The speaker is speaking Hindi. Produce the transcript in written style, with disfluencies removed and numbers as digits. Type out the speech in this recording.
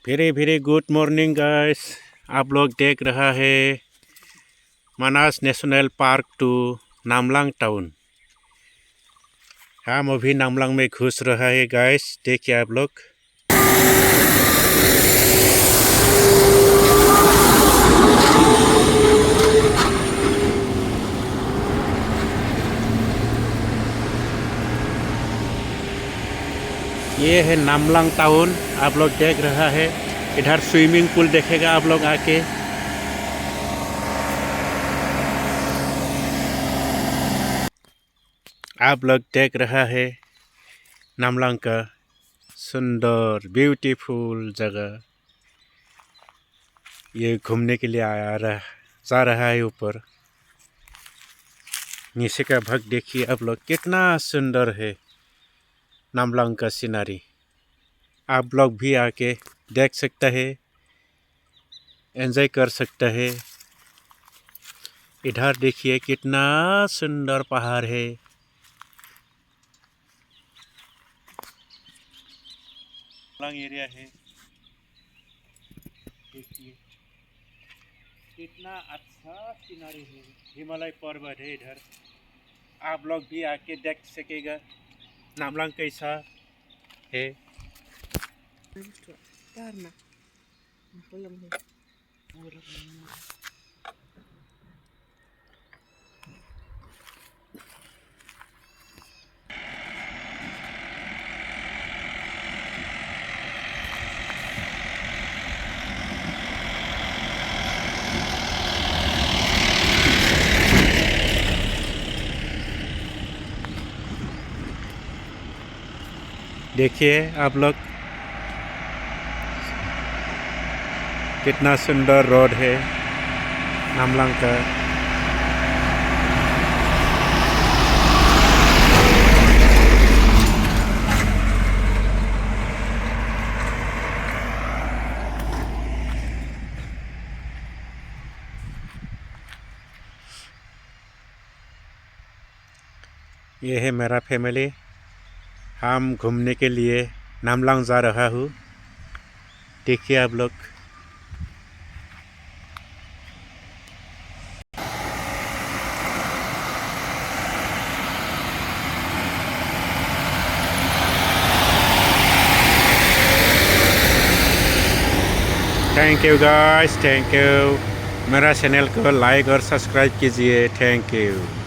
Very very good morning guys. आप लोग देख रहा है मानस नेशनल पार्क टू नामलांग टाउन। हम अभी नामलांग में घुस रहा है गाइस, देखिए आप लोग। ये है नामलांग टाउन, आप लोग देख रहा है। इधर स्विमिंग पूल देखेगा आप लोग आके। आप लोग देख रहा है नामलांग का सुंदर ब्यूटीफुल जगह। ये घूमने के लिए जा रहा है ऊपर। नीचे का भाग देखिए आप लोग, कितना सुंदर है नामलांग का सीनरी। आप लोग भी आके देख सकते हैं, एंजॉय कर सकते हैं। इधर देखिए कितना सुंदर पहाड़ है। नामलांग एरिया है, देखिए कितना अच्छा सीनरी है। हिमालय पर्वत है इधर। आप लोग भी आके देख सकेगा नामलांग कैसा है। देखिए आप लोग कितना सुंदर रोड है नामलांग का। ये है मेरा फैमिली। हम घूमने के लिए नामलांग जा रहा हूँ, देखिए आप लोग। Thank you guys, thank you. मेरा चैनल को लाइक और सब्सक्राइब कीजिए। Thank you.